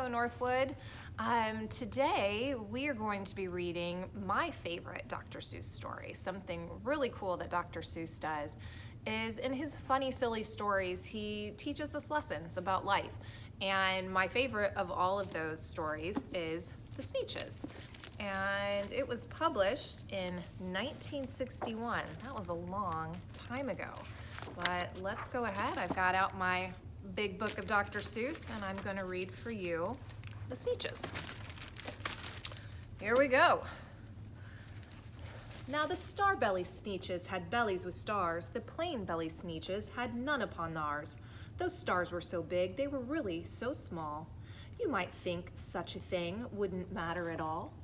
Hello, Northwood. Today we are going to be reading my favorite Dr. Seuss story. Something really cool that Dr. Seuss does is in his funny, silly stories, he teaches us lessons about life. And my favorite of all of those stories is the Sneetches. And it was published in 1961. That was a long time ago. But let's go ahead. I've got out my big book of Dr. Seuss, and I'm going to read for you the Sneetches. Here we go. Now the star-belly Sneetches had bellies with stars. The plain-belly Sneetches had none upon theirs. Those stars were so big, they were really so small. You might think such a thing wouldn't matter at all.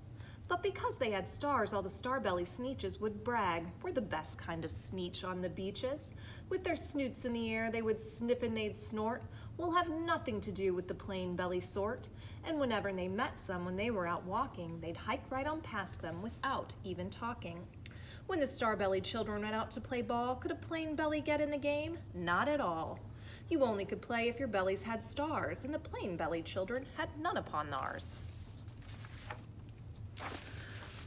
But because they had stars, all the star-belly Sneetches would brag. We're the best kind of Sneetch on the beaches. With their snoots in the air, they would sniff and they'd snort. We'll have nothing to do with the plain belly sort. And whenever they met some when they were out walking, they'd hike right on past them without even talking. When the star-belly children went out to play ball, could a plain belly get in the game? Not at all. You only could play if your bellies had stars, and the plain belly children had none upon theirs.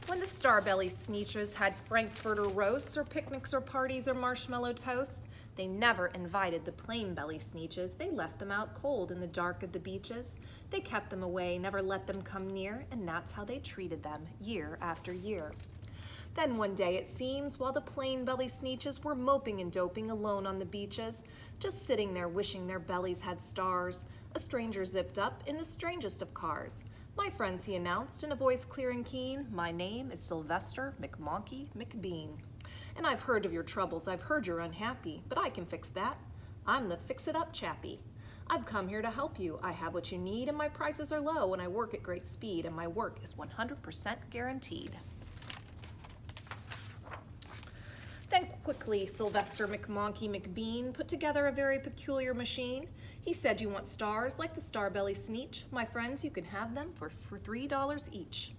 When the star-belly Sneetches had frankfurter roasts or picnics or parties or marshmallow toasts, they never invited the plain-belly Sneetches. They left them out cold in the dark of the beaches. They kept them away, never let them come near, and that's how they treated them year after year. Then one day it seems, while the plain-belly Sneetches were moping and doping alone on the beaches, just sitting there wishing their bellies had stars, a stranger zipped up in the strangest of cars. "My friends," he announced in a voice clear and keen, "my name is Sylvester McMonkey McBean. And I've heard of your troubles, I've heard you're unhappy, but I can fix that. I'm the fix-it-up chappie. I've come here to help you. I have what you need, and my prices are low, and I work at great speed, and my work is 100% guaranteed." Then quickly Sylvester McMonkey McBean put together a very peculiar machine. He said, "You want stars like the star-belly Sneetch? My friends, you can have them for $3 each.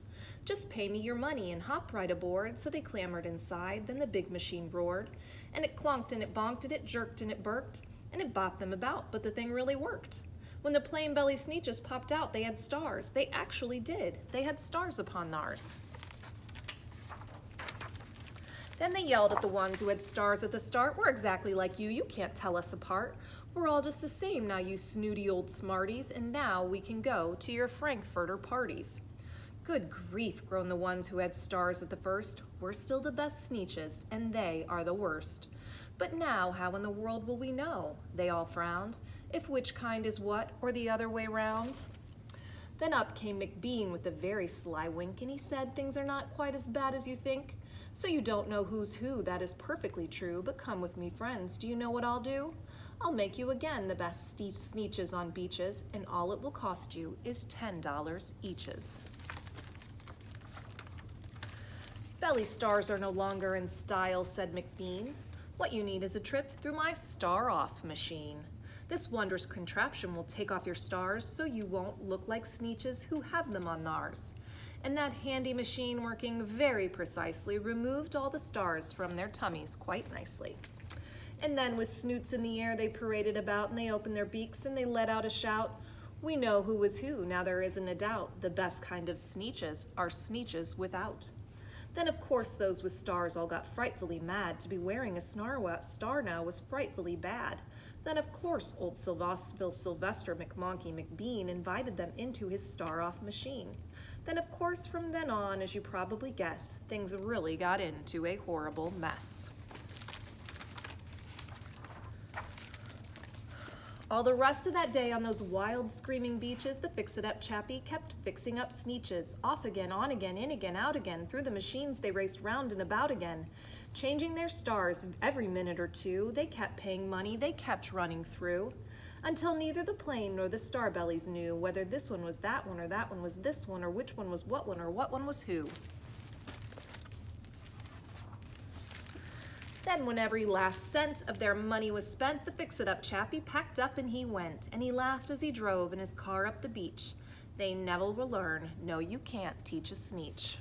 Just pay me your money and hop right aboard." So they clambered inside, then the big machine roared, and it clonked and it bonked and it jerked and it burked, and it bopped them about, but the thing really worked. When the plain-belly Sneetches popped out, they had stars. They actually did. They had stars upon theirs. Then they yelled at the ones who had stars at the start, "We're exactly like you. You can't tell us apart. We're all just the same now, you snooty old smarties, and now we can go to your frankfurter parties." "Good grief," groaned the ones who had stars at the first. "We're still the best Sneetches, and they are the worst. But now how in the world will we know?" They all frowned. "If which kind is what, or the other way round?" Then up came McBean with a very sly wink, and he said, "Things are not quite as bad as you think. So you don't know who's who, that is perfectly true, but come with me, friends, do you know what I'll do? I'll make you again the best Sneetches on beaches, and all it will cost you is $10 eaches." "Belly stars are no longer in style," said McBean. "What you need is a trip through my star-off machine. This wondrous contraption will take off your stars so you won't look like Sneetches who have them on theirs." And that handy machine, working very precisely, removed all the stars from their tummies quite nicely. And then with snoots in the air they paraded about, and they opened their beaks and they let out a shout, "We know who is who, now there isn't a doubt. The best kind of Sneetches are Sneetches without." Then of course those with stars all got frightfully mad. To be wearing a star now was frightfully bad. Then of course old Sylvester McMonkey McBean invited them into his star-off machine. Then of course from then on, as you probably guess, things really got into a horrible mess. All the rest of that day on those wild screaming beaches, the fix-it-up chappie kept fixing up Sneetches. Off again, on again, in again, out again. Through the machines they raced round and about again, changing their stars every minute or two. They kept paying money, they kept running through, until neither the plain nor the star-bellies knew whether this one was that one or that one was this one, or which one was what one or what one was who. Then when every last cent of their money was spent, the fix-it-up chappie packed up and he went, and he laughed as he drove in his car up the beach. They never will learn, no you can't teach a Sneetch.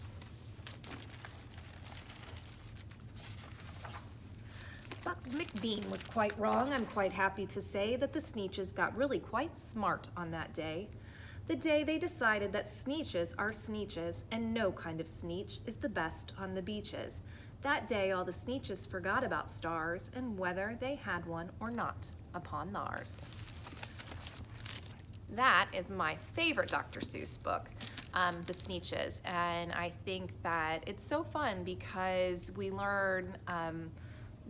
But McBean was quite wrong. I'm quite happy to say that the Sneetches got really quite smart on that day. The day they decided that Sneetches are Sneetches and no kind of Sneetch is the best on the beaches. That day all the Sneetches forgot about stars and whether they had one or not upon theirs. That is my favorite Dr. Seuss book, the Sneetches, and I think that it's so fun because we learn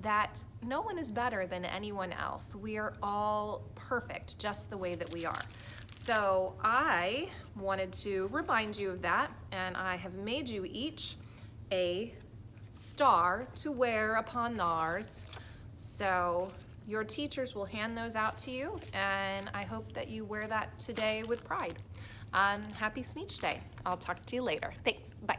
that no one is better than anyone else. We are all perfect just the way that we are. So I wanted to remind you of that, and I have made you each a star to wear upon theirs. So your teachers will hand those out to you, and I hope that you wear that today with pride. Happy Sneetch Day. I'll talk to you later. Thanks. Bye.